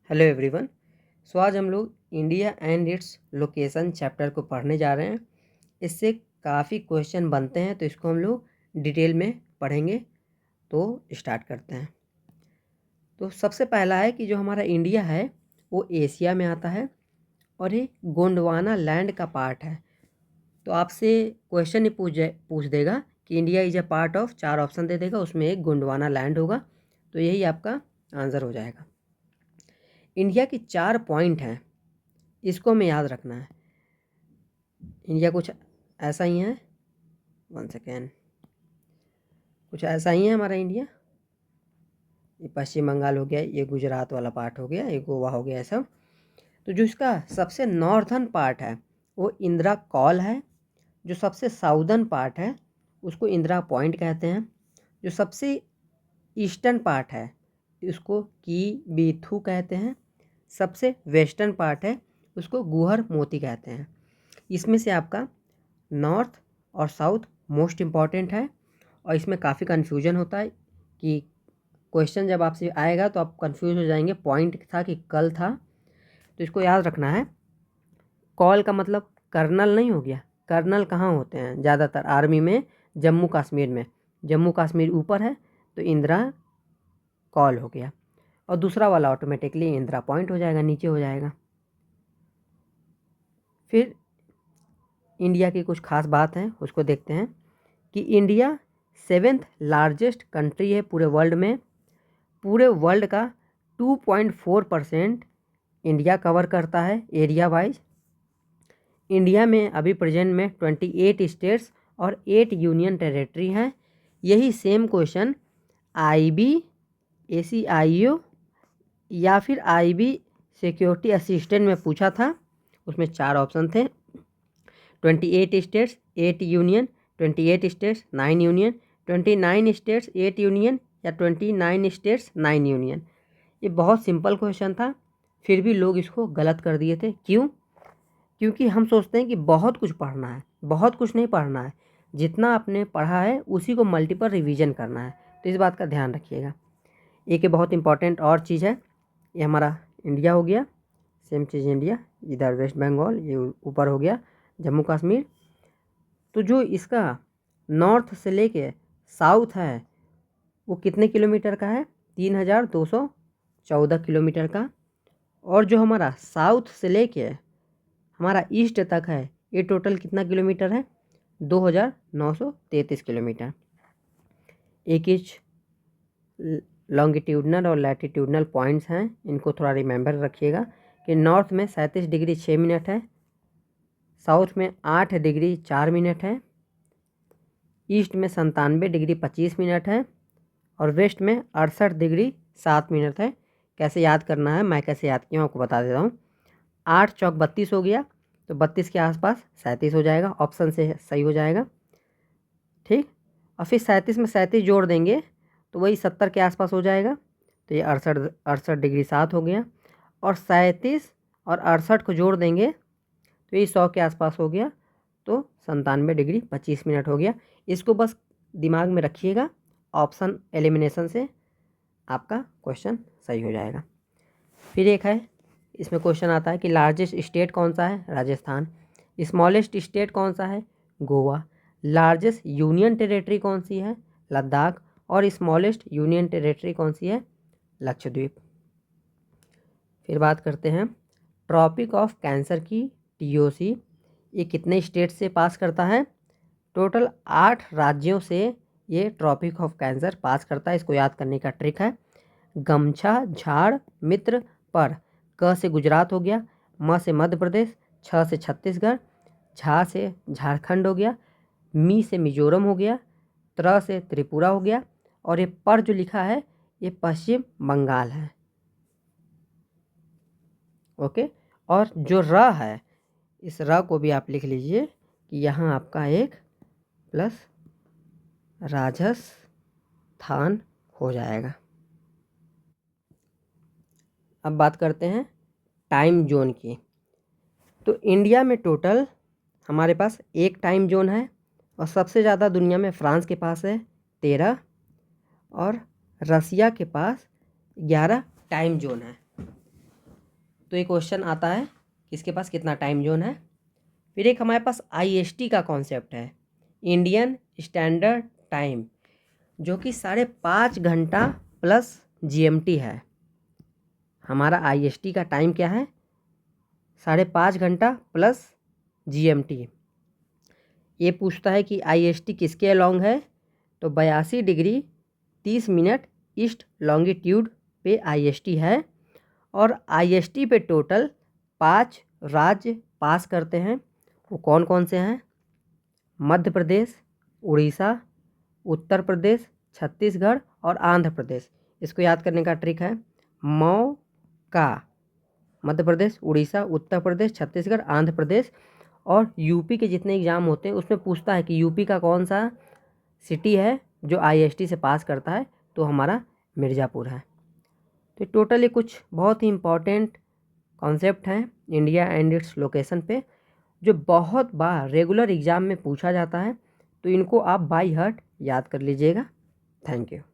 Hello everyone. सो आज हम लोग India and its location chapter को पढ़ने जा रहे हैं। इससे काफ़ी क्वेश्चन बनते हैं, तो इसको हम लोग डिटेल में पढ़ेंगे। तो स्टार्ट करते हैं। तो सबसे पहला है कि जो हमारा इंडिया है वो एशिया में आता है और ये गोंडवाना लैंड का पार्ट है। तो आपसे क्वेश्चन ही पूछ देगा कि India is a part of, 4 option दे देगा, उसमें एक गोंडवाना लैंड होगा। तो यही आपका आंसर हो जाएगा। इंडिया की 4 पॉइंट हैं, इसको हमें याद रखना है। इंडिया कुछ ऐसा ही है, 1 सेकेंड, कुछ ऐसा ही है हमारा इंडिया। ये पश्चिम बंगाल हो गया, ये गुजरात वाला पार्ट हो गया, ये गोवा हो गया, सब। तो जो इसका सबसे नॉर्थर्न पार्ट है वो इंदिरा कॉल है। जो सबसे साउदर्न पार्ट है उसको इंदिरा पॉइंट कहते हैं। जो सबसे ईस्टर्न पार्ट है उसको की बीथू कहते हैं। सबसे वेस्टर्न पार्ट है उसको गुहर मोती कहते हैं। इसमें से आपका नॉर्थ और साउथ मोस्ट इम्पॉर्टेंट है, और इसमें काफ़ी कन्फ्यूजन होता है कि क्वेश्चन जब आपसे आएगा तो आप कंफ्यूज हो जाएंगे, पॉइंट था कि कल था। तो इसको याद रखना है। कॉल का मतलब कर्नल नहीं हो गया। कर्नल कहाँ होते हैं ज़्यादातर? आर्मी में, जम्मू कश्मीर में। जम्मू कश्मीर ऊपर है तो इंदिरा कॉल हो गया, और दूसरा वाला ऑटोमेटिकली इंदिरा पॉइंट हो जाएगा, नीचे हो जाएगा। फिर इंडिया की कुछ खास बात है उसको देखते हैं कि इंडिया 7th लार्जेस्ट कंट्री है पूरे वर्ल्ड में। पूरे वर्ल्ड का 2.4% इंडिया कवर करता है एरिया वाइज। इंडिया में अभी प्रेजेंट में 28 स्टेट्स और 8 यूनियन टेरिटरी हैं। यही सेम क्वेश्चन आईबी, एसीआईओ या फिर आईबी सिक्योरिटी असिस्टेंट में पूछा था। उसमें 4 ऑप्शन थे, 28 states 8 union, 28 states 9 union, 29 states 8 union, या 29 स्टेट्स 9 यूनियन। ये बहुत सिंपल क्वेश्चन था, फिर भी लोग इसको गलत कर दिए थे। क्यों? क्योंकि हम सोचते हैं कि बहुत कुछ पढ़ना है। बहुत कुछ नहीं पढ़ना है, जितना आपने पढ़ा है उसी को मल्टीपल रिवीजन करना है। तो इस बात का ध्यान रखिएगा। एक बहुत इंपॉर्टेंट और चीज़ है, ये हमारा इंडिया हो गया, सेम चीज़ इंडिया, इधर वेस्ट बंगाल, ये ऊपर हो गया जम्मू कश्मीर। तो जो इसका नॉर्थ से लेके साउथ है वो कितने किलोमीटर का है? 3214 किलोमीटर का। और जो हमारा साउथ से लेके हमारा ईस्ट तक है ये टोटल कितना किलोमीटर है? 2933 किलोमीटर। एक इंच लॉन्गिट्यूडनल और लैटिट्यूडनल पॉइंट्स हैं, इनको थोड़ा रिमेंबर रखिएगा कि नॉर्थ में 37 डिग्री 6 मिनट है, साउथ में 8 डिग्री 4 मिनट है, ईस्ट में 97 डिग्री 25 मिनट है, और वेस्ट में 68 डिग्री 7 मिनट है। कैसे याद करना है, मैं कैसे याद किया हूँ आपको बता देता हूँ। 8 चौक 32 हो गया, तो 32 के आसपास 37 हो जाएगा, ऑप्शन से सही हो जाएगा। ठीक, और फिर 37 में 37 जोड़ देंगे तो वही 70 के आसपास हो जाएगा। तो ये 68 डिग्री 7 हो गया, और 37 और 68 को जोड़ देंगे तो ये 100 के आसपास हो गया, तो 97 डिग्री 25 मिनट हो गया। इसको बस दिमाग में रखिएगा, ऑप्शन एलिमिनेशन से आपका क्वेश्चन सही हो जाएगा। फिर एक है, इसमें क्वेश्चन आता है कि लार्जेस्ट स्टेट कौन सा है? राजस्थान। स्मॉलेस्ट स्टेट कौन सा है? गोवा। लार्जेस्ट यूनियन टेरिटरी कौन सी है? लद्दाख। और स्मॉलेस्ट यूनियन टेरिटरी कौन सी है? लक्षद्वीप। फिर बात करते हैं ट्रॉपिक ऑफ कैंसर की, टीओसी, ये कितने स्टेट से पास करता है? टोटल 8 राज्यों से ये ट्रॉपिक ऑफ कैंसर पास करता है। इसको याद करने का ट्रिक है, गमछा झाड़ मित्र पर। क से गुजरात हो गया, म से मध्य प्रदेश, छ से छत्तीसगढ़, झा से झारखंड हो गया, मी से मिजोरम हो गया, त्र से त्रिपुरा हो गया, और ये पर जो लिखा है ये पश्चिम बंगाल है। ओके, और जो र है इस र को भी आप लिख लीजिए कि यहाँ आपका एक प्लस राजस्थान हो जाएगा। अब बात करते हैं टाइम जोन की। तो इंडिया में टोटल हमारे पास एक टाइम जोन है, और सबसे ज़्यादा दुनिया में फ्रांस के पास है 13, और रसिया के पास 11 टाइम जोन है। तो ये क्वेश्चन आता है किसके पास कितना टाइम जोन है। फिर एक हमारे पास IST का कॉन्सेप्ट है, इंडियन स्टैंडर्ड टाइम, जो कि 5.5 घंटा प्लस GMT है। हमारा IST का टाइम क्या है, 5.5 घंटा प्लस GMT। ये पूछता है कि IST किसके अलॉन्ग है, तो 82 डिग्री 30 मिनट ईस्ट लॉन्गिट्यूड पे IST है। और IST पे टोटल 5 राज्य पास करते हैं। वो कौन कौन से हैं, मध्य प्रदेश, उड़ीसा, उत्तर प्रदेश, छत्तीसगढ़ और आंध्र प्रदेश। इसको याद करने का ट्रिक है, मौका, मध्य प्रदेश, उड़ीसा, उत्तर प्रदेश, छत्तीसगढ़, आंध्र प्रदेश। और यूपी के जितने एग्ज़ाम होते हैं उसमें पूछता है कि यूपी का कौन सा सिटी है जो IST से पास करता है, तो हमारा मिर्ज़ापुर है। तो टोटली कुछ बहुत ही इम्पॉर्टेंट कॉन्सेप्ट हैं इंडिया एंड इट्स लोकेशन पे, जो बहुत बार रेगुलर एग्ज़ाम में पूछा जाता है। तो इनको आप बाय हार्ट याद कर लीजिएगा। Thank you.